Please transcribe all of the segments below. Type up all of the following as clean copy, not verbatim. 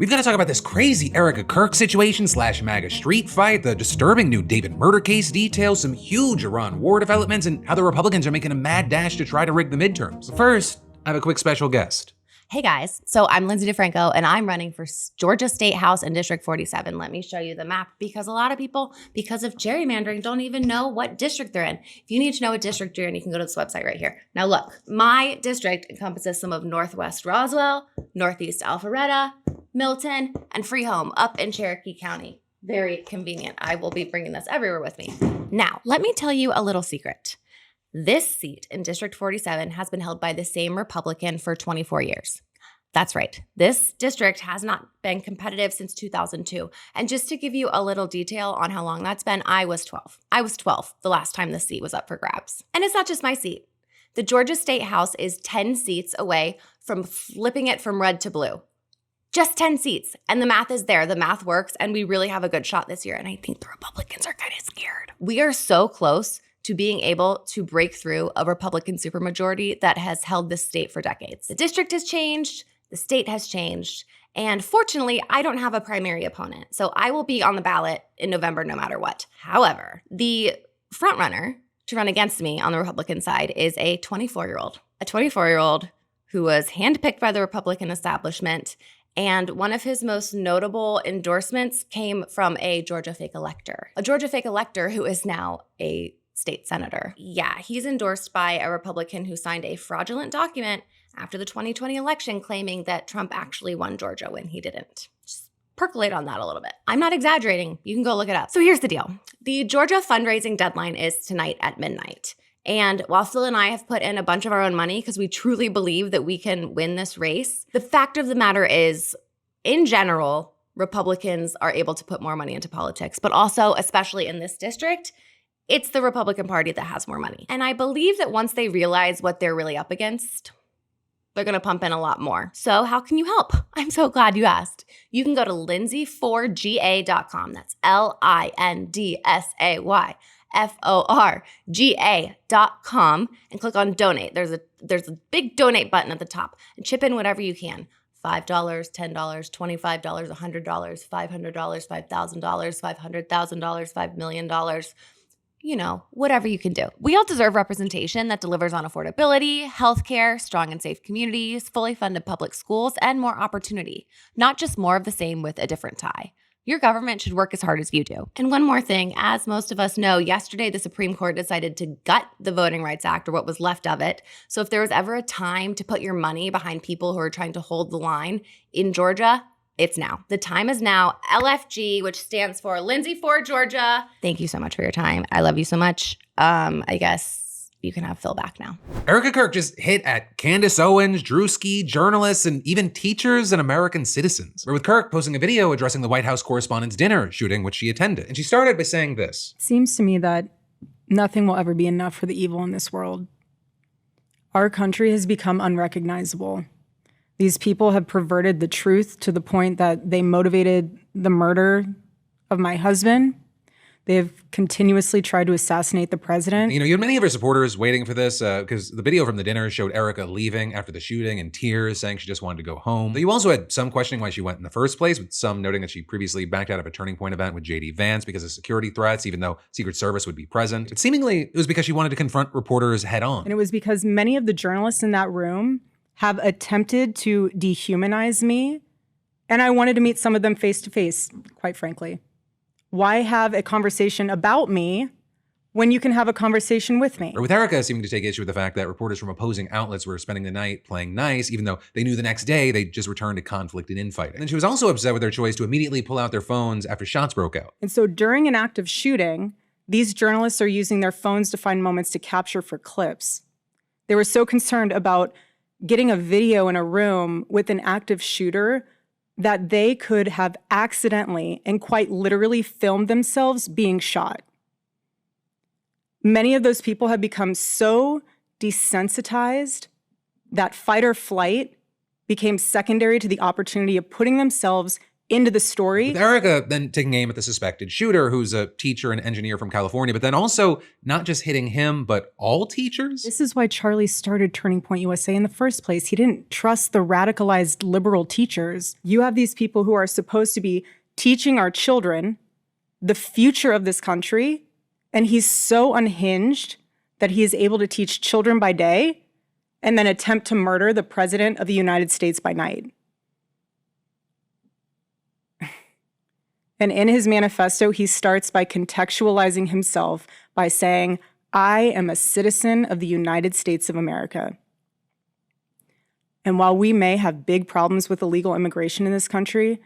We've got to talk about this crazy Erika Kirk situation / MAGA street fight, the disturbing new David murder case details, some huge Iran war developments, and how the Republicans are making a mad dash to try to rig the midterms. First, I have a quick special guest. Hey guys, so I'm Lindsay DeFranco and I'm running for Georgia State House in District 47. Let me show you the map because a lot of people, because of gerrymandering, don't even know what district they're in. If you need to know what district you're in, you can go to this website right here. Now look, my district encompasses some of Northwest Roswell, Northeast Alpharetta, Milton, and Freeholm up in Cherokee County. Very convenient. I will be bringing this everywhere with me. Now, let me tell you a little secret. This seat in District 47 has been held by the same Republican for 24 years. That's right. This district has not been competitive since 2002. And just to give you a little detail on how long that's been, I was 12. I was 12 the last time this seat was up for grabs. And it's not just my seat. The Georgia State House is 10 seats away from flipping it from red to blue. Just 10 seats. And the math is there. The math works. And we really have a good shot this year. And I think the Republicans are kind of scared. We are so close to being able to break through a Republican supermajority that has held this state for decades. The district has changed, the state has changed, and fortunately, I don't have a primary opponent, so I will be on the ballot in November no matter what. However, the frontrunner to run against me on the Republican side is a 24-year-old who was handpicked by the Republican establishment, and one of his most notable endorsements came from a Georgia fake elector. A Georgia fake elector who is now a state senator. Yeah, he's endorsed by a Republican who signed a fraudulent document after the 2020 election claiming that Trump actually won Georgia when he didn't. Just percolate on that a little bit. I'm not exaggerating. You can go look it up. So here's the deal. The Georgia fundraising deadline is tonight at midnight. And while Phil and I have put in a bunch of our own money because we truly believe that we can win this race, the fact of the matter is, in general, Republicans are able to put more money into politics, but also, especially in this district, it's the Republican Party that has more money. And I believe that once they realize what they're really up against, they're going to pump in a lot more. So how can you help? I'm so glad you asked. You can go to lindsay4ga.com. That's LINDSAYFORGA.com and click on donate. There's a big donate button at the top and chip in whatever you can. $5, $10, $25, $100, $500, $5,000, $500,000, $5 million. You know, whatever you can do. We all deserve representation that delivers on affordability, healthcare, strong and safe communities, fully funded public schools, and more opportunity. Not just more of the same with a different tie. Your government should work as hard as you do. And one more thing, as most of us know, yesterday the Supreme Court decided to gut the Voting Rights Act, or what was left of it. So if there was ever a time to put your money behind people who are trying to hold the line in Georgia, it's now. The time is now. LFG, which stands for Lindsay for Georgia. Thank you so much for your time. I love you so much. I guess you can have Phil back now. Erika Kirk just hit at Candace, Owens, Druski, journalists, and even teachers and American citizens. We're with Kirk posting a video addressing the White House Correspondents' Dinner shooting, which she attended. And she started by saying this. It seems to me that nothing will ever be enough for the evil in this world. Our country has become unrecognizable. These people have perverted the truth to the point that they motivated the murder of my husband. They have continuously tried to assassinate the president. You know, you had many of her supporters waiting for this because the video from the dinner showed Erika leaving after the shooting in tears, saying she just wanted to go home. But you also had some questioning why she went in the first place, with some noting that she previously backed out of a Turning Point event with J.D. Vance because of security threats, even though Secret Service would be present. But seemingly, it was because she wanted to confront reporters head on. And it was because many of the journalists in that room have attempted to dehumanize me, and I wanted to meet some of them face to face, quite frankly. Why have a conversation about me when you can have a conversation with me? Or with Erika seeming to take issue with the fact that reporters from opposing outlets were spending the night playing nice, even though they knew the next day they'd just returned to conflict and infighting. And then she was also upset with their choice to immediately pull out their phones after shots broke out. And so during an active shooting, these journalists are using their phones to find moments to capture for clips. They were so concerned about getting a video in a room with an active shooter that they could have accidentally and quite literally filmed themselves being shot. Many of those people have become so desensitized that fight or flight became secondary to the opportunity of putting themselves into the story. With Erika then taking aim at the suspected shooter, who's a teacher and engineer from California, but then also not just hitting him, but all teachers? This is why Charlie started Turning Point USA in the first place. He didn't trust the radicalized liberal teachers. You have these people who are supposed to be teaching our children the future of this country, and he's so unhinged that he is able to teach children by day and then attempt to murder the president of the United States by night. And in his manifesto, he starts by contextualizing himself by saying, I am a citizen of the United States of America. And while we may have big problems with illegal immigration in this country,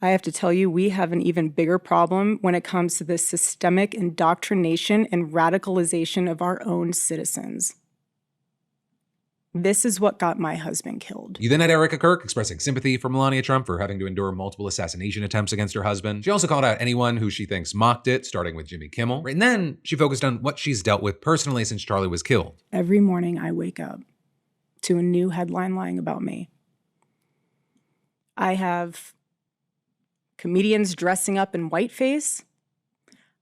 I have to tell you, we have an even bigger problem when it comes to the systemic indoctrination and radicalization of our own citizens. This is what got my husband killed. You then had Erika Kirk expressing sympathy for Melania Trump for having to endure multiple assassination attempts against her husband. She also called out anyone who she thinks mocked it, starting with Jimmy Kimmel. And then she focused on what she's dealt with personally since Charlie was killed. Every morning I wake up to a new headline lying about me. I have comedians dressing up in whiteface.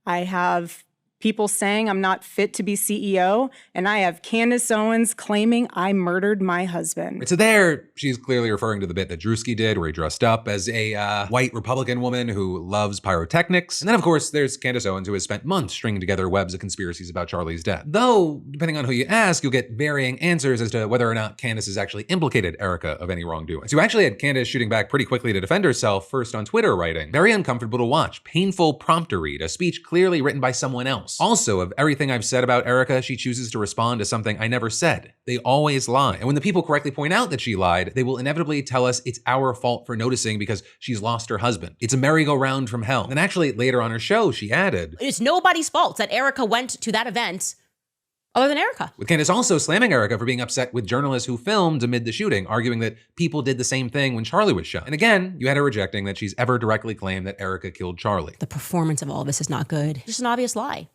I have people saying I'm not fit to be CEO, and I have Candace Owens claiming I murdered my husband. So there, she's clearly referring to the bit that Druski did, where he dressed up as a white Republican woman who loves pyrotechnics. And then, of course, there's Candace Owens, who has spent months stringing together webs of conspiracies about Charlie's death. Though, depending on who you ask, you'll get varying answers as to whether or not Candace has actually implicated Erika of any wrongdoing. So you actually had Candace shooting back pretty quickly to defend herself, first on Twitter writing, "Very uncomfortable to watch, painful prompt to read, a speech clearly written by someone else. Also, of everything I've said about Erika, she chooses to respond to something I never said. They always lie. And when the people correctly point out that she lied, they will inevitably tell us it's our fault for noticing because she's lost her husband. It's a merry-go-round from hell." And actually, later on her show, she added, "It's nobody's fault that Erika went to that event other than Erika." With Candace also slamming Erika for being upset with journalists who filmed amid the shooting, arguing that people did the same thing when Charlie was shot. And again, you had her rejecting that she's ever directly claimed that Erika killed Charlie. The performance of all this is not good. Just an obvious lie.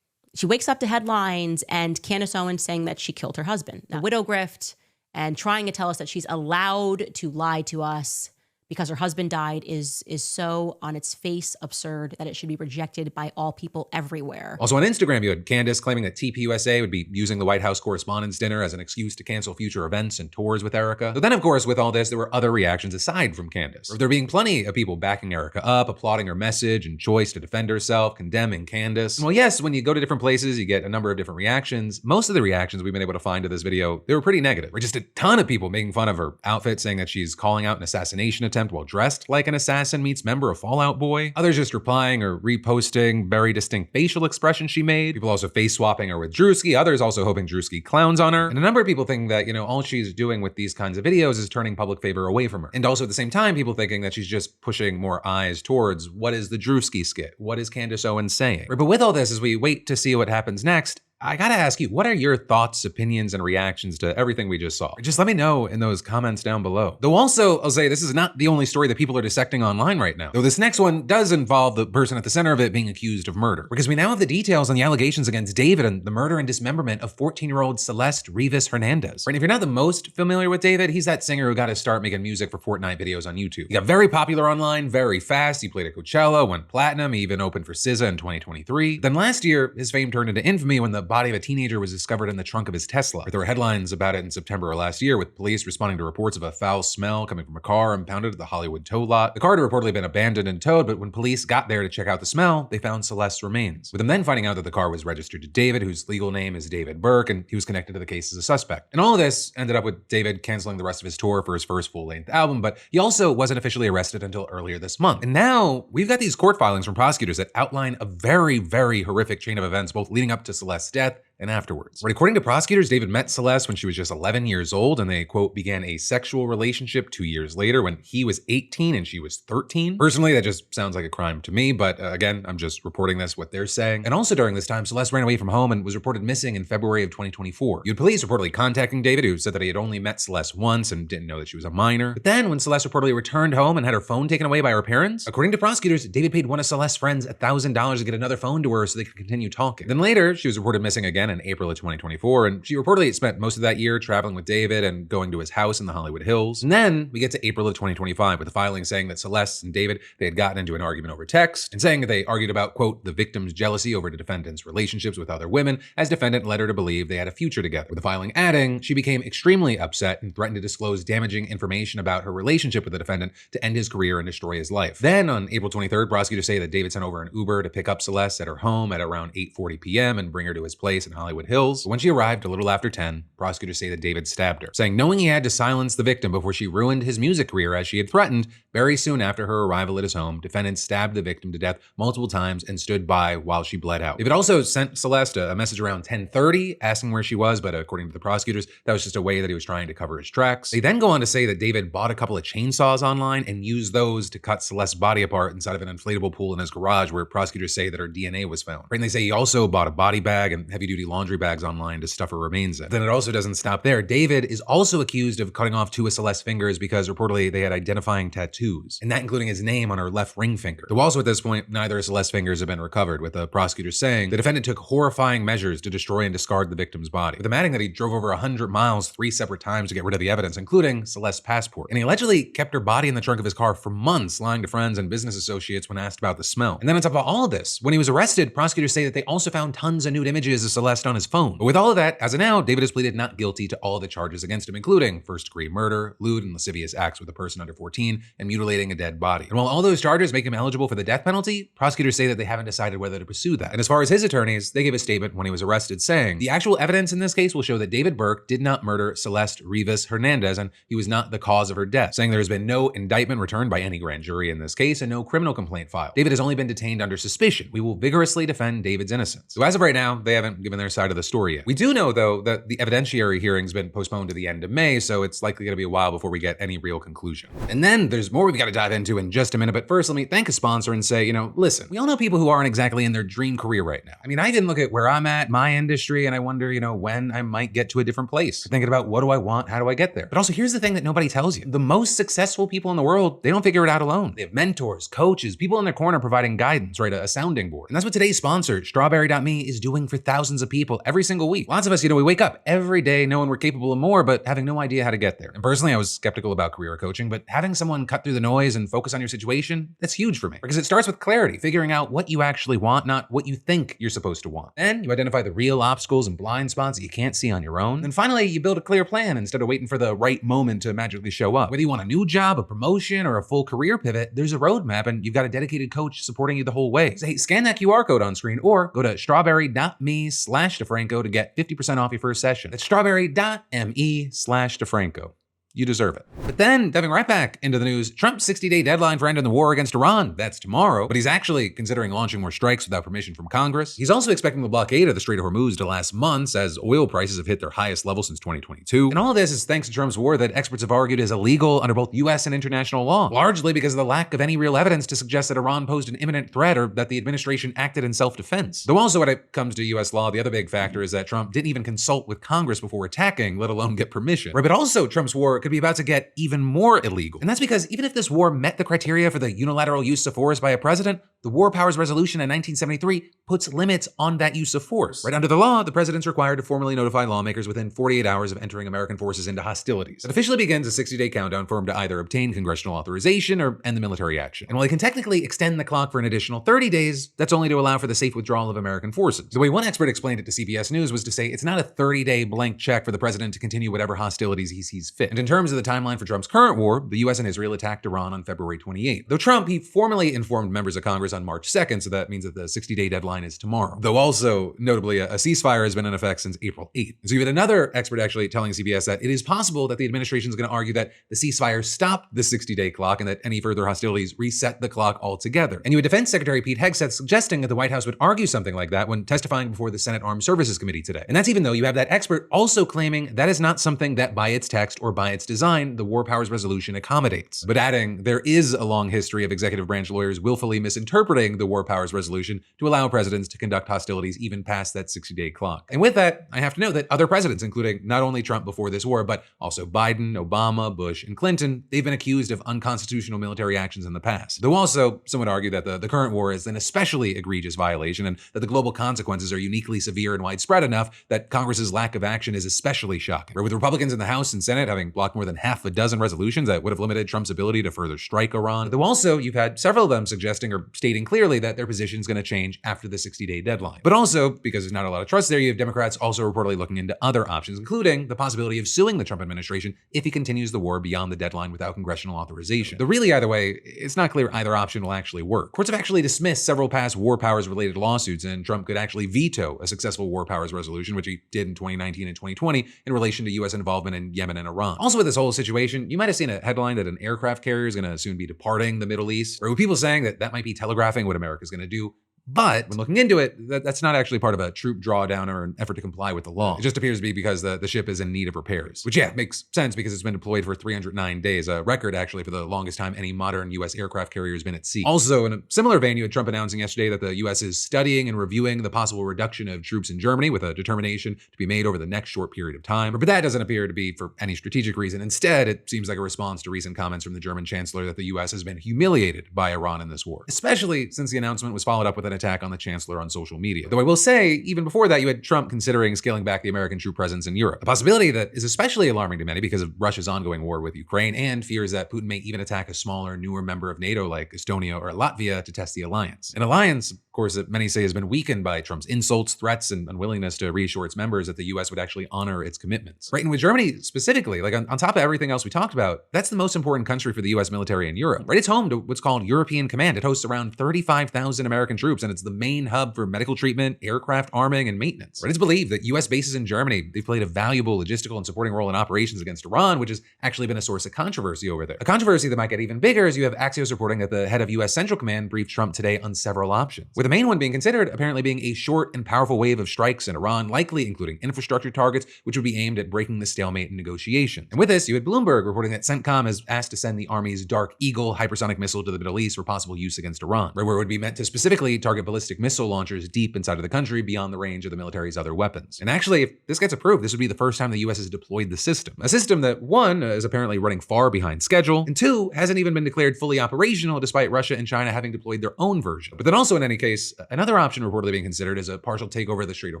She wakes up to headlines and Candace Owens saying that she killed her husband. The widow grift and trying to tell us that she's allowed to lie to us because her husband died is so on its face absurd that it should be rejected by all people everywhere. Also on Instagram, you had Candace claiming that TPUSA would be using the White House Correspondents' Dinner as an excuse to cancel future events and tours with Erika. So then, of course, with all this, there were other reactions aside from Candace. There being plenty of people backing Erika up, applauding her message and choice to defend herself, condemning Candace. And well, yes, when you go to different places, you get a number of different reactions. Most of the reactions we've been able to find to this video, they were pretty negative. Or just a ton of people making fun of her outfit, saying that she's calling out an assassination attempt while dressed like an assassin meets member of Fallout Boy. Others just replying or reposting very distinct facial expressions she made. People also face swapping her with Druski. Others also hoping Druski clowns on her. And a number of people think that, all she's doing with these kinds of videos is turning public favor away from her. And also at the same time, people thinking that she's just pushing more eyes towards what is the Druski skit? What is Candace Owens saying? But with all this, as we wait to see what happens next, I gotta ask you, what are your thoughts, opinions, and reactions to everything we just saw? Just let me know in those comments down below. Though also, I'll say this is not the only story that people are dissecting online right now. Though this next one does involve the person at the center of it being accused of murder. Because we now have the details on the allegations against David and the murder and dismemberment of 14-year-old Celeste Rivas Hernandez. Right, if you're not the most familiar with David, he's that singer who got to start making music for Fortnite videos on YouTube. He got very popular online, very fast. He played at Coachella, went platinum, he even opened for SZA in 2023. Then last year, his fame turned into infamy when the body of a teenager was discovered in the trunk of his Tesla. There were headlines about it in September of last year, with police responding to reports of a foul smell coming from a car impounded at the Hollywood tow lot. The car had reportedly been abandoned and towed, but when police got there to check out the smell, they found Celeste's remains. With them then finding out that the car was registered to David, whose legal name is David Burke, and he was connected to the case as a suspect. And all of this ended up with David canceling the rest of his tour for his first full-length album, but he also wasn't officially arrested until earlier this month. And now we've got these court filings from prosecutors that outline a very, very horrific chain of events, both leading up to Celeste's death and afterwards. Right, according to prosecutors, David met Celeste when she was just 11 years old, and they, quote, began a sexual relationship 2 years later when he was 18 and she was 13. Personally, that just sounds like a crime to me, but again, I'm just reporting this, what they're saying. And also during this time, Celeste ran away from home and was reported missing in February of 2024. You had police reportedly contacting David, who said that he had only met Celeste once and didn't know that she was a minor. But then when Celeste reportedly returned home and had her phone taken away by her parents, according to prosecutors, David paid one of Celeste's friends $1,000 to get another phone to her so they could continue talking. Then later, she was reported missing again again in April of 2024, and she reportedly spent most of that year traveling with David and going to his house in the Hollywood Hills. And then we get to April of 2025 with a filing saying that Celeste and David, they had gotten into an argument over text, and saying that they argued about, quote, the victim's jealousy over the defendant's relationships with other women, as defendant led her to believe they had a future together. With the filing adding, she became extremely upset and threatened to disclose damaging information about her relationship with the defendant to end his career and destroy his life. Then on April 23rd, prosecutors say that David sent over an Uber to pick up Celeste at her home at around 8:40 p.m. and bring her to his place in Hollywood Hills. But when she arrived a little after 10, prosecutors say that David stabbed her, saying knowing he had to silence the victim before she ruined his music career as she had threatened, very soon after her arrival at his home, defendant stabbed the victim to death multiple times and stood by while she bled out. David also sent Celeste a message around 10:30 asking where she was, but according to the prosecutors, that was just a way that he was trying to cover his tracks. They then go on to say that David bought a couple of chainsaws online and used those to cut Celeste's body apart inside of an inflatable pool in his garage where prosecutors say that her DNA was found. And they say he also bought a body bag and heavy-duty laundry bags online to stuff her remains in. Then it also doesn't stop there. David is also accused of cutting off two of Celeste's fingers because reportedly they had identifying tattoos, and that including his name on her left ring finger. Though also at this point, neither of Celeste's fingers have been recovered, with the prosecutors saying the defendant took horrifying measures to destroy and discard the victim's body, with them adding that he drove over 100 miles 3 separate times to get rid of the evidence, including Celeste's passport. And he allegedly kept her body in the trunk of his car for months, lying to friends and business associates when asked about the smell. And then on top of all of this, when he was arrested, prosecutors say that they also found tons of nude images of Celeste on his phone. But with all of that, as of now, David has pleaded not guilty to all the charges against him, including first-degree murder, lewd and lascivious acts with a person under 14, and mutilating a dead body. And while all those charges make him eligible for the death penalty, prosecutors say that they haven't decided whether to pursue that. And as far as his attorneys, they gave a statement when he was arrested saying, the actual evidence in this case will show that David Burke did not murder Celeste Rivas Hernandez, and he was not the cause of her death, saying there has been no indictment returned by any grand jury in this case and no criminal complaint filed. David has only been detained under suspicion. We will vigorously defend David's innocence. So as of right now, they haven't given their side of the story yet. We do know, though, that the evidentiary hearing's been postponed to the end of May, so it's likely going to be a while before we get any real conclusion. And then there's more we've got to dive into in just a minute, but first let me thank a sponsor and say, listen, we all know people who aren't exactly in their dream career right now. I mean, I can look at where I'm at, my industry, and I wonder, when I might get to a different place. Thinking about what do I want, how do I get there? But also here's the thing that nobody tells you. The most successful people in the world, they don't figure it out alone. They have mentors, coaches, people in their corner providing guidance, right? A sounding board. And that's what today's sponsor, Strawberry.me, is doing for thousands of people every single week. Lots of us, we wake up every day knowing we're capable of more, but having no idea how to get there. And personally, I was skeptical about career coaching, but having someone cut through the noise and focus on your situation, that's huge for me. Because it starts with clarity, figuring out what you actually want, not what you think you're supposed to want. Then you identify the real obstacles and blind spots that you can't see on your own. And finally, you build a clear plan instead of waiting for the right moment to magically show up. Whether you want a new job, a promotion, or a full career pivot, there's a roadmap and you've got a dedicated coach supporting you the whole way. So hey, scan that QR code on screen or go to strawberry.me/DeFranco to get 50% off your first session. That's strawberry.me/DeFranco. You deserve it. But then, diving right back into the news, Trump's 60-day deadline for ending the war against Iran, that's tomorrow, but he's actually considering launching more strikes without permission from Congress. He's also expecting the blockade of the Strait of Hormuz to last months as oil prices have hit their highest level since 2022. And all of this is thanks to Trump's war that experts have argued is illegal under both US and international law, largely because of the lack of any real evidence to suggest that Iran posed an imminent threat or that the administration acted in self-defense. Though also when it comes to US law, the other big factor is that Trump didn't even consult with Congress before attacking, let alone get permission. Right, but also Trump's war could be about to get even more illegal. And that's because even if this war met the criteria for the unilateral use of force by a president, the War Powers Resolution in 1973 puts limits on that use of force. Right, under the law, the president's required to formally notify lawmakers within 48 hours of entering American forces into hostilities. It officially begins a 60-day countdown for him to either obtain congressional authorization or end the military action. And while he can technically extend the clock for an additional 30 days, that's only to allow for the safe withdrawal of American forces. The way one expert explained it to CBS News was to say it's not a 30-day blank check for the president to continue whatever hostilities he sees fit. And in terms of the timeline for Trump's current war, the US and Israel attacked Iran on February 28th. Though Trump, he formally informed members of Congress on March 2nd, so that means that the 60-day deadline is tomorrow. Though also, notably, a ceasefire has been in effect since April 8th. So you had another expert actually telling CBS that it is possible that the administration is going to argue that the ceasefire stopped the 60-day clock and that any further hostilities reset the clock altogether. And you had Defense Secretary Pete Hegseth suggesting that the White House would argue something like that when testifying before the Senate Armed Services Committee today. And that's even though you have that expert also claiming that is not something that by its text or by its design, the War Powers Resolution accommodates. But adding, there is a long history of executive branch lawyers willfully misinterpreting the War Powers Resolution to allow presidents to conduct hostilities even past that 60-day clock. And with that, I have to note that other presidents, including not only Trump before this war, but also Biden, Obama, Bush, and Clinton, they've been accused of unconstitutional military actions in the past. Though also, some would argue that the current war is an especially egregious violation and that the global consequences are uniquely severe and widespread enough that Congress's lack of action is especially shocking. With Republicans in the House and Senate having blocked more than half a dozen resolutions that would have limited Trump's ability to further strike Iran, though also you've had several of them suggesting or stating clearly that their position is going to change after the 60-day deadline. But also, because there's not a lot of trust there, you have Democrats also reportedly looking into other options, including the possibility of suing the Trump administration if he continues the war beyond the deadline without congressional authorization. Though really, either way, it's not clear either option will actually work. Courts have actually dismissed several past war powers-related lawsuits, and Trump could actually veto a successful war powers resolution, which he did in 2019 and 2020 in relation to U.S. involvement in Yemen and Iran. Also with this whole situation, you might have seen a headline that an aircraft carrier is going to soon be departing the Middle East, or with people saying that that might be telegraphing what America's going to do. But when looking into it, that's not actually part of a troop drawdown or an effort to comply with the law. It just appears to be because the ship is in need of repairs, which makes sense because it's been deployed for 309 days, a record actually for the longest time any modern U.S. aircraft carrier has been at sea. Also, in a similar vein, you had Trump announcing yesterday that the U.S. is studying and reviewing the possible reduction of troops in Germany with a determination to be made over the next short period of time. But that doesn't appear to be for any strategic reason. Instead, it seems like a response to recent comments from the German chancellor that the U.S. has been humiliated by Iran in this war, especially since the announcement was followed up with an attack on the chancellor on social media. Though I will say, even before that, you had Trump considering scaling back the American troop presence in Europe, a possibility that is especially alarming to many because of Russia's ongoing war with Ukraine and fears that Putin may even attack a smaller, newer member of NATO like Estonia or Latvia to test the alliance. An alliance, of course, that many say has been weakened by Trump's insults, threats, and unwillingness to reassure its members that the U.S. would actually honor its commitments. Right, and with Germany specifically, like on top of everything else we talked about, that's the most important country for the U.S. military in Europe. Right, it's home to what's called European Command. It hosts around 35,000 American troops, and it's the main hub for medical treatment, aircraft arming, and maintenance. Right, it's believed that U.S. bases in Germany, they've played a valuable logistical and supporting role in operations against Iran, which has actually been a source of controversy over there. A controversy that might get even bigger is you have Axios reporting that the head of U.S. Central Command briefed Trump today on several options, with the main one being considered apparently being a short and powerful wave of strikes in Iran, likely including infrastructure targets, which would be aimed at breaking the stalemate in negotiation. And with this, you had Bloomberg reporting that CENTCOM is asked to send the Army's Dark Eagle hypersonic missile to the Middle East for possible use against Iran, right, where it would be meant to specifically target ballistic missile launchers deep inside of the country beyond the range of the military's other weapons. And actually, if this gets approved, this would be the first time the U.S. has deployed the system. A system that, one, is apparently running far behind schedule, and two, hasn't even been declared fully operational despite Russia and China having deployed their own version. But then also, in any case, another option reportedly being considered is a partial takeover of the Strait of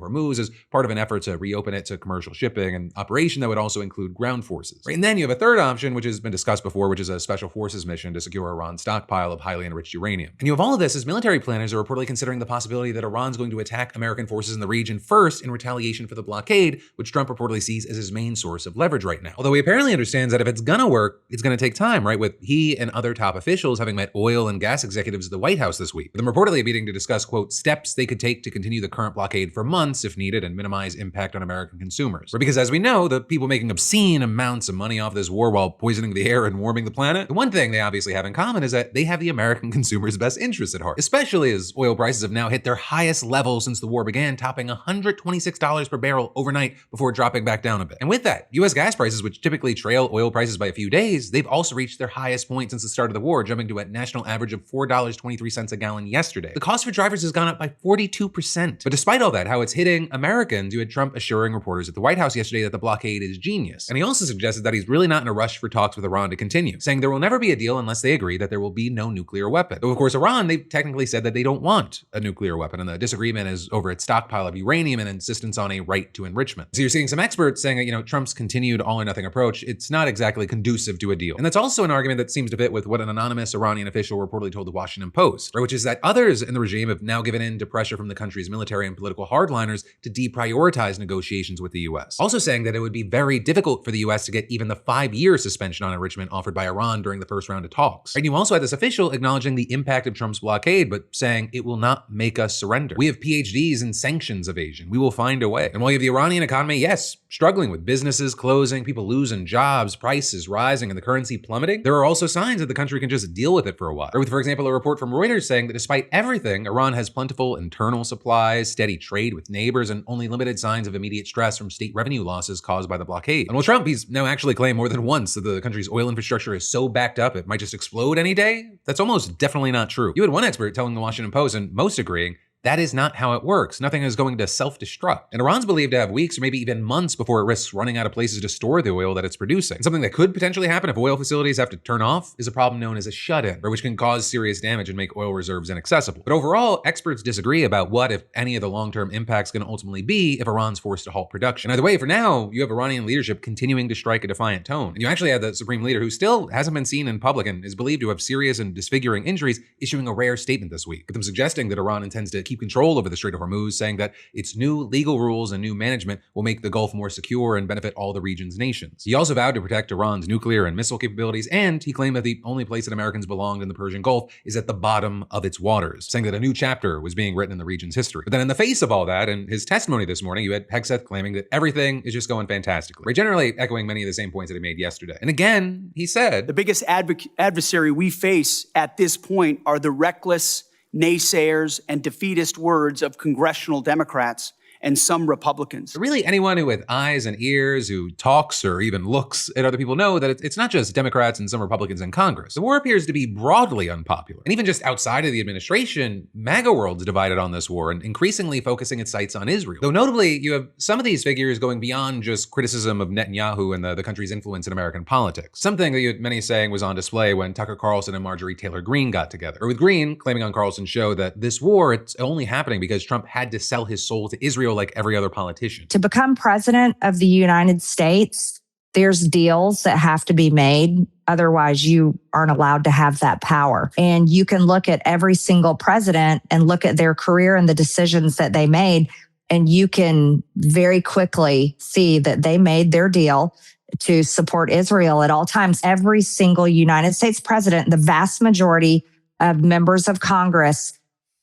Hormuz as part of an effort to reopen it to commercial shipping, and operation that would also include ground forces. Right? And then you have a third option, which has been discussed before, which is a special forces mission to secure Iran's stockpile of highly enriched uranium. And you have all of this as military planners are reportedly considering the possibility that Iran's going to attack American forces in the region first in retaliation for the blockade, which Trump reportedly sees as his main source of leverage right now. Although he apparently understands that if it's gonna work, it's gonna take time, right? With he and other top officials having met oil and gas executives at the White House this week, with them reportedly meeting to discuss, quote, steps they could take to continue the current blockade for months if needed and minimize impact on American consumers. Right? Because as we know, the people making obscene amounts of money off this war while poisoning the air and warming the planet, the one thing they obviously have in common is that they have the American consumer's best interests at heart, especially as oil prices have now hit their highest level since the war began, topping $126 per barrel overnight before dropping back down a bit. And with that, U.S. gas prices, which typically trail oil prices by a few days, they've also reached their highest point since the start of the war, jumping to a national average of $4.23 a gallon yesterday. The cost for drivers has gone up by 42%. But despite all that, how it's hitting Americans, you had Trump assuring reporters at the White House yesterday that the blockade is genius. And he also suggested that he's really not in a rush for talks with Iran to continue, saying there will never be a deal unless they agree that there will be no nuclear weapon. Though of course, Iran, they've technically said that they don't want a nuclear weapon, and the disagreement is over its stockpile of uranium and insistence on a right to enrichment. So you're seeing some experts saying that, Trump's continued all or nothing approach, it's not exactly conducive to a deal. And that's also an argument that seems to fit with what an anonymous Iranian official reportedly told the Washington Post, right, which is that others in the regime have now given in to pressure from the country's military and political hardliners to deprioritize negotiations with the U.S. Also saying that it would be very difficult for the U.S. to get even the 5-year suspension on enrichment offered by Iran during the first round of talks. And you also had this official acknowledging the impact of Trump's blockade, but saying it will not make us surrender. We have PhDs in sanctions evasion. We will find a way. And while you have the Iranian economy, yes, struggling with businesses closing, people losing jobs, prices rising, and the currency plummeting, there are also signs that the country can just deal with it for a while. Or with, for example, a report from Reuters saying that despite everything, Iran has plentiful internal supplies, steady trade with neighbors, and only limited signs of immediate stress from state revenue losses caused by the blockade. And while Trump, he's now actually claimed more than once that the country's oil infrastructure is so backed up it might just explode any day, that's almost definitely not true. You had one expert telling the Washington Post, and most agreeing, that is not how it works. Nothing is going to self-destruct. And Iran's believed to have weeks or maybe even months before it risks running out of places to store the oil that it's producing. And something that could potentially happen if oil facilities have to turn off is a problem known as a shut-in, which can cause serious damage and make oil reserves inaccessible. But overall, experts disagree about what, if any, of the long-term impacts going to ultimately be if Iran's forced to halt production. Either way, for now, you have Iranian leadership continuing to strike a defiant tone. And you actually have the supreme leader, who still hasn't been seen in public and is believed to have serious and disfiguring injuries, issuing a rare statement this week, with them suggesting that Iran intends to keep control over the Strait of Hormuz, saying that its new legal rules and new management will make the Gulf more secure and benefit all the region's nations. He also vowed to protect Iran's nuclear and missile capabilities, and he claimed that the only place that Americans belonged in the Persian Gulf is at the bottom of its waters, saying that a new chapter was being written in the region's history. But then in the face of all that, in his testimony this morning, you had Hegseth claiming that everything is just going fantastically. Ray generally echoing many of the same points that he made yesterday. And again, he said, the biggest adversary we face at this point are the reckless naysayers and defeatist words of congressional Democrats and some Republicans. Really, anyone who with eyes and ears, who talks or even looks at other people, know that it's not just Democrats and some Republicans in Congress. The war appears to be broadly unpopular. And even just outside of the administration, MAGA world's divided on this war and increasingly focusing its sights on Israel. Though notably, you have some of these figures going beyond just criticism of Netanyahu and the country's influence in American politics. Something that you had many saying was on display when Tucker Carlson and Marjorie Taylor Greene got together. Or with Greene claiming on Carlson's show that this war, it's only happening because Trump had to sell his soul to Israel like every other politician. To become president of the United States, there's deals that have to be made. Otherwise, you aren't allowed to have that power. And you can look at every single president and look at their career and the decisions that they made, and you can very quickly see that they made their deal to support Israel at all times. Every single United States president, the vast majority of members of Congress,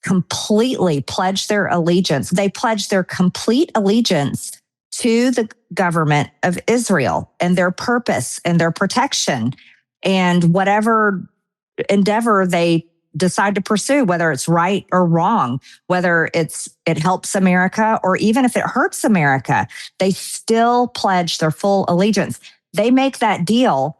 completely pledged their allegiance. They pledged their complete allegiance to the government of Israel and their purpose and their protection and whatever endeavor they decide to pursue, whether it's right or wrong, whether it helps America or even if it hurts America, they still pledge their full allegiance. They make that deal.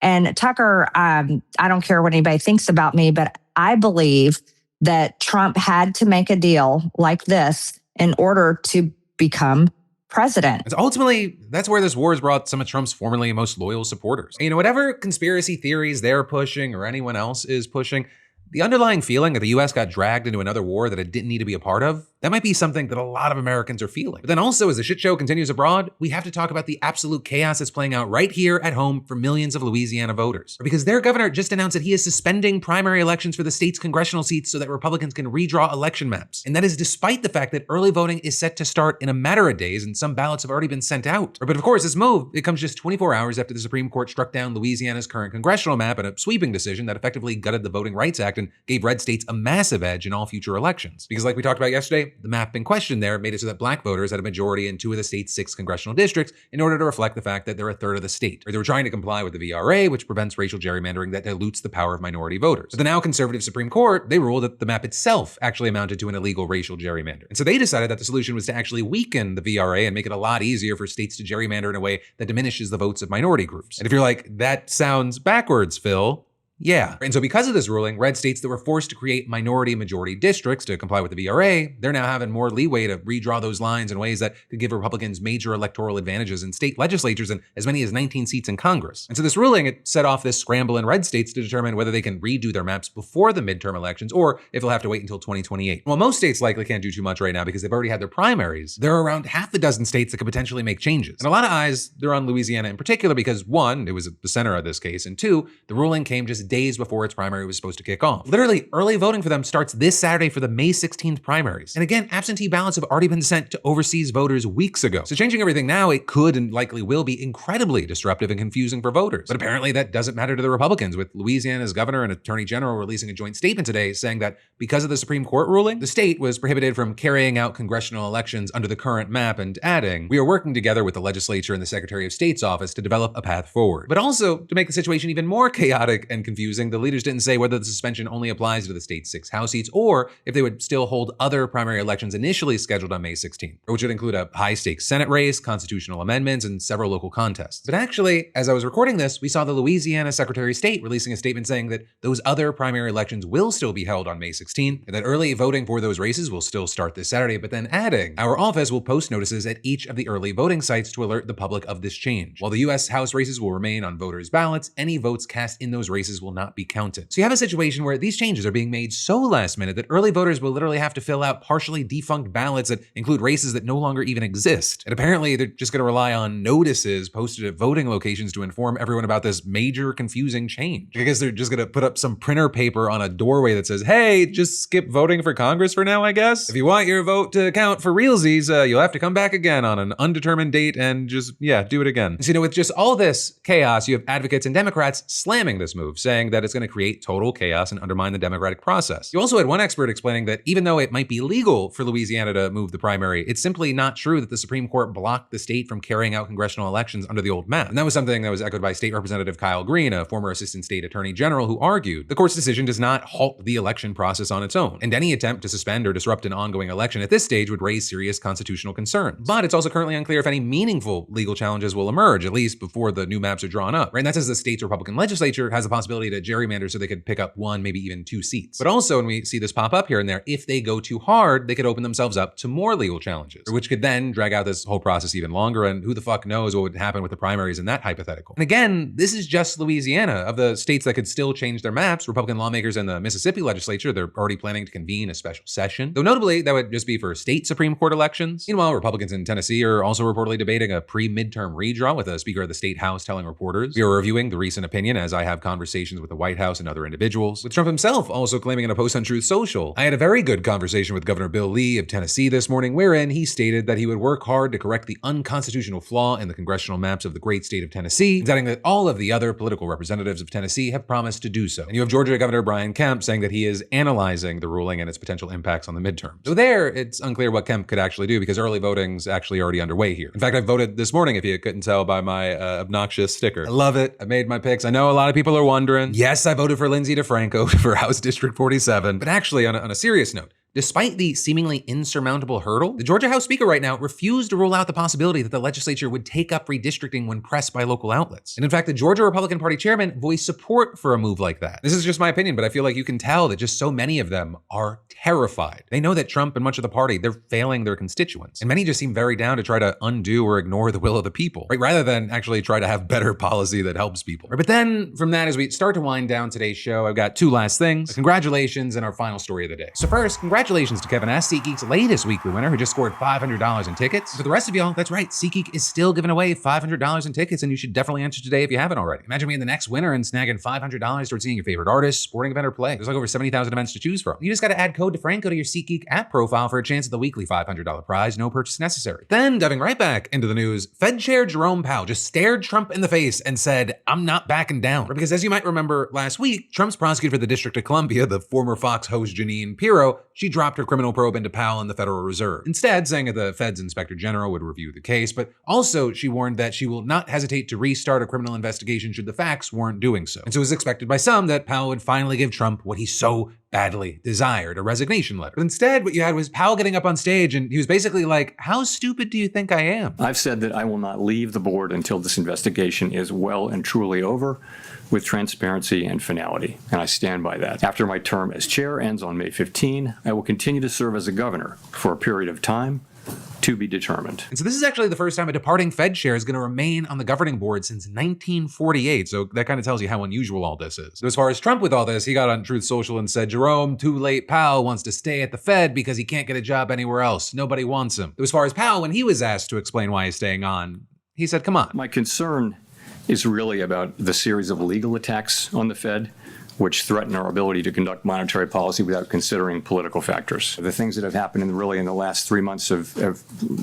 And Tucker, I don't care what anybody thinks about me, but I believe that Trump had to make a deal like this in order to become president. And ultimately, that's where this war has brought some of Trump's formerly most loyal supporters. You know, whatever conspiracy theories they're pushing or anyone else is pushing, the underlying feeling that the U.S. got dragged into another war that it didn't need to be a part of, that might be something that a lot of Americans are feeling. But then also, as the shit show continues abroad, we have to talk about the absolute chaos that's playing out right here at home for millions of Louisiana voters. Because their governor just announced that he is suspending primary elections for the state's congressional seats so that Republicans can redraw election maps. And that is despite the fact that early voting is set to start in a matter of days and some ballots have already been sent out. But of course, this move, it comes just 24 hours after the Supreme Court struck down Louisiana's current congressional map in a sweeping decision that effectively gutted the Voting Rights Act and gave red states a massive edge in all future elections. Because like we talked about yesterday, the map in question there made it so that black voters had a majority in 2 of the state's 6 congressional districts in order to reflect the fact that they're a third of the state. Or they were trying to comply with the VRA, which prevents racial gerrymandering that dilutes the power of minority voters. But the now conservative Supreme Court, they ruled that the map itself actually amounted to an illegal racial gerrymander. And so they decided that the solution was to actually weaken the VRA and make it a lot easier for states to gerrymander in a way that diminishes the votes of minority groups. And if you're like, that sounds backwards, Phil, yeah. And so because of this ruling, red states that were forced to create minority-majority districts to comply with the VRA, they're now having more leeway to redraw those lines in ways that could give Republicans major electoral advantages in state legislatures and as many as 19 seats in Congress. And so this ruling, it set off this scramble in red states to determine whether they can redo their maps before the midterm elections or if they'll have to wait until 2028. While most states likely can't do too much right now because they've already had their primaries, there are around half a dozen states that could potentially make changes. And a lot of eyes, they're on Louisiana in particular because 1, it was at the center of this case, and 2, the ruling came just days before its primary was supposed to kick off. Literally, early voting for them starts this Saturday for the May 16th primaries. And again, absentee ballots have already been sent to overseas voters weeks ago. So changing everything now, it could and likely will be incredibly disruptive and confusing for voters. But apparently that doesn't matter to the Republicans, with Louisiana's governor and attorney general releasing a joint statement today saying that because of the Supreme Court ruling, the state was prohibited from carrying out congressional elections under the current map, and adding, "We are working together with the legislature and the Secretary of State's office to develop a path forward." But also to make the situation even more chaotic and confusing, confusing. The leaders didn't say whether the suspension only applies to the state's 6 House seats or if they would still hold other primary elections initially scheduled on May 16th, which would include a high-stakes Senate race, constitutional amendments, and several local contests. But actually, as I was recording this, we saw the Louisiana Secretary of State releasing a statement saying that those other primary elections will still be held on May 16th, and that early voting for those races will still start this Saturday, but then adding, our office will post notices at each of the early voting sites to alert the public of this change. While the U.S. House races will remain on voters' ballots, any votes cast in those races will not be counted. So you have a situation where these changes are being made so last minute that early voters will literally have to fill out partially defunct ballots that include races that no longer even exist. And apparently they're just going to rely on notices posted at voting locations to inform everyone about this major confusing change. I guess they're just going to put up some printer paper on a doorway that says, hey, just skip voting for Congress for now, I guess. If you want your vote to count for realsies, you'll have to come back again on an undetermined date and just, do it again. So, with just all this chaos, you have advocates and Democrats slamming this move, saying that it's going to create total chaos and undermine the democratic process. You also had one expert explaining that even though it might be legal for Louisiana to move the primary, it's simply not true that the Supreme Court blocked the state from carrying out congressional elections under the old map. And that was something that was echoed by State Representative Kyle Green, a former Assistant State Attorney General, who argued the court's decision does not halt the election process on its own, and any attempt to suspend or disrupt an ongoing election at this stage would raise serious constitutional concerns. But it's also currently unclear if any meaningful legal challenges will emerge, at least before the new maps are drawn up, right? And that's as the state's Republican legislature has the possibility to gerrymander so they could pick up 1, maybe even 2 seats. But also, when we see this pop up here and there, if they go too hard, they could open themselves up to more legal challenges, which could then drag out this whole process even longer, and who the fuck knows what would happen with the primaries in that hypothetical. And again, this is just Louisiana. Of the states that could still change their maps, Republican lawmakers in the Mississippi legislature, they're already planning to convene a special session. Though notably, that would just be for state Supreme Court elections. Meanwhile, Republicans in Tennessee are also reportedly debating a pre-midterm redraw, with a Speaker of the State House telling reporters, we are reviewing the recent opinion as I have conversations with the White House and other individuals. With Trump himself also claiming in a post on Truth Social, I had a very good conversation with Governor Bill Lee of Tennessee this morning, wherein he stated that he would work hard to correct the unconstitutional flaw in the congressional maps of the great state of Tennessee, adding that all of the other political representatives of Tennessee have promised to do so. And you have Georgia Governor Brian Kemp saying that he is analyzing the ruling and its potential impacts on the midterms. So there, it's unclear what Kemp could actually do because early voting's actually already underway here. In fact, I voted this morning, if you couldn't tell by my obnoxious sticker. I love it. I made my picks. I know a lot of people are wondering. Yes, I voted for Lindsay DeFranco for House District 47. But actually, on a serious note, despite the seemingly insurmountable hurdle, the Georgia House Speaker right now refused to rule out the possibility that the legislature would take up redistricting when pressed by local outlets. And in fact, the Georgia Republican Party chairman voiced support for a move like that. This is just my opinion, but I feel like you can tell that just so many of them are terrified. They know that Trump and much of the party, they're failing their constituents. And many just seem very down to try to undo or ignore the will of the people, right? Rather than actually try to have better policy that helps people. Right? But then from that, as we start to wind down today's show, I've got 2 last things. Congratulations and our final story of the day. So first, congratulations to Kevin S., SeatGeek's latest weekly winner, who just scored $500 in tickets. For the rest of y'all, that's right, SeatGeek is still giving away $500 in tickets, and you should definitely enter today if you haven't already. Imagine being the next winner and snagging $500 towards seeing your favorite artist, sporting event, or play. There's like over 70,000 events to choose from. You just got to add code DeFranco to your SeatGeek app profile for a chance at the weekly $500 prize, no purchase necessary. Then, diving right back into the news, Fed Chair Jerome Powell just stared Trump in the face and said, I'm not backing down. Because as you might remember last week, Trump's prosecutor for the District of Columbia, the former Fox host Jeanine Pirro, she dropped her criminal probe into Powell and the Federal Reserve, instead saying that the Fed's Inspector General would review the case, but also she warned that she will not hesitate to restart a criminal investigation should the facts warrant doing so. And so it was expected by some that Powell would finally give Trump what he so badly desired, a resignation letter. But instead, what you had was Powell getting up on stage and he was basically like, how stupid do you think I am? I've said that I will not leave the board until this investigation is well and truly over with transparency and finality, and I stand by that. After my term as chair ends on May 15, I will continue to serve as a governor for a period of time to be determined. And so this is actually the first time a departing Fed chair is going to remain on the governing board since 1948. So that kind of tells you how unusual all this is. So as far as Trump with all this, he got on Truth Social and said, Jerome, too late, Powell wants to stay at the Fed because he can't get a job anywhere else. Nobody wants him. As far as Powell, when he was asked to explain why he's staying on, he said, come on. My concern is really about the series of legal attacks on the Fed, which threaten our ability to conduct monetary policy without considering political factors. The things that have happened in the last 3 months have,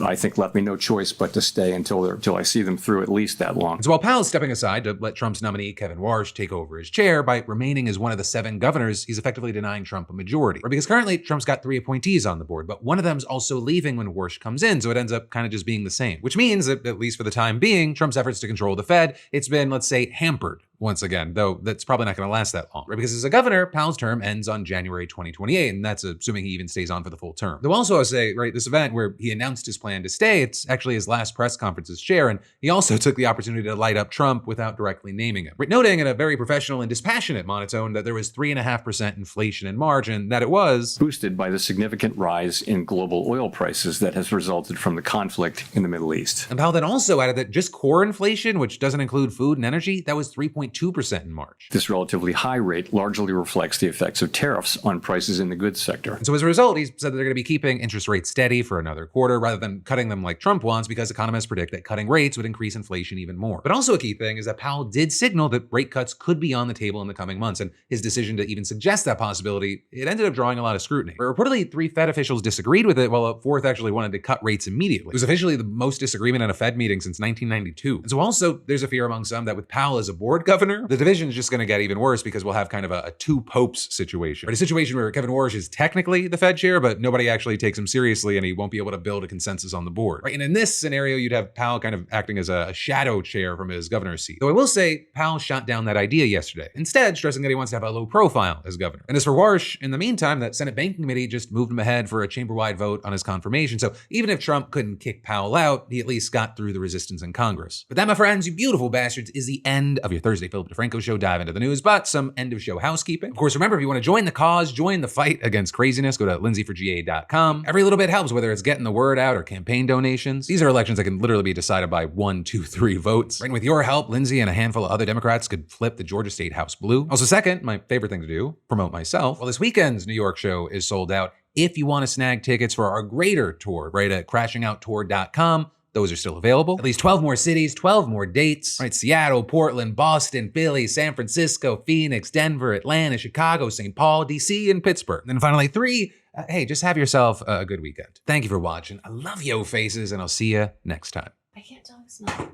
I think, left me no choice but to stay until I see them through at least that long. So while Powell's stepping aside to let Trump's nominee, Kevin Warsh, take over his chair, by remaining as one of the 7 governors, he's effectively denying Trump a majority. Right? Because currently, Trump's got 3 appointees on the board, but one of them's also leaving when Warsh comes in, so it ends up kind of just being the same. Which means that, at least for the time being, Trump's efforts to control the Fed, it's been, let's say, hampered once again, though that's probably not going to last that long, right? Because as a governor, Powell's term ends on January 2028, and that's assuming he even stays on for the full term. Though also I say, right, this event where he announced his plan to stay, it's actually his last press conference as chair, and he also took the opportunity to light up Trump without directly naming him, right? Noting in a very professional and dispassionate monotone that there was 3.5% inflation in March, and that it was boosted by the significant rise in global oil prices that has resulted from the conflict in the Middle East. And Powell then also added that just core inflation, which doesn't include food and energy, that was 3.2% in March. This relatively high rate largely reflects the effects of tariffs on prices in the goods sector. And so as a result, he said that they're going to be keeping interest rates steady for another quarter rather than cutting them like Trump wants, because economists predict that cutting rates would increase inflation even more. But also a key thing is that Powell did signal that rate cuts could be on the table in the coming months, and his decision to even suggest that possibility, it ended up drawing a lot of scrutiny. But reportedly, 3 Fed officials disagreed with it, while a 4th actually wanted to cut rates immediately. It was officially the most disagreement in a Fed meeting since 1992. And so also, there's a fear among some that with Powell as a board governor, the division is just going to get even worse, because we'll have kind of a two popes situation. Right? A situation where Kevin Warsh is technically the Fed chair, but nobody actually takes him seriously, and he won't be able to build a consensus on the board. Right? And in this scenario, you'd have Powell kind of acting as a shadow chair from his governor's seat. Though I will say, Powell shot down that idea yesterday, instead stressing that he wants to have a low profile as governor. And as for Warsh, in the meantime, that Senate Banking Committee just moved him ahead for a chamber-wide vote on his confirmation. So even if Trump couldn't kick Powell out, he at least got through the resistance in Congress. But that, my friends, you beautiful bastards, is the end of your Thursday Philip DeFranco show dive into the news, but some end of show housekeeping. Of course, remember, if you want to join the cause, join the fight against craziness, go to lindsayforga.com. Every little bit helps, whether it's getting the word out or campaign donations. These are elections that can literally be decided by 1, 2, 3 votes. Right? And with your help, Lindsay and a handful of other Democrats could flip the Georgia State House blue. Also, second, my favorite thing to do, promote myself. Well, this weekend's New York show is sold out. If you want to snag tickets for our greater tour, right at crashingouttour.com, those are still available. At least 12 more cities, 12 more dates. Right, Seattle, Portland, Boston, Philly, San Francisco, Phoenix, Denver, Atlanta, Chicago, St. Paul, DC, and Pittsburgh. And then finally 3, hey, just have yourself a good weekend. Thank you for watching. I love yo faces, and I'll see you next time. I can't tell who smells.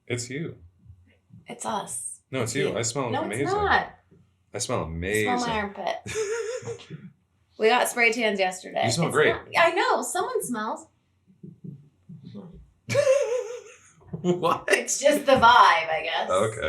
It's you. It's us. No, it's you. I smell amazing. No, it's not. I smell amazing. I smell my armpit. We got spray tans yesterday. You smell great. I know. Someone smells. What? It's just the vibe, I guess. Okay.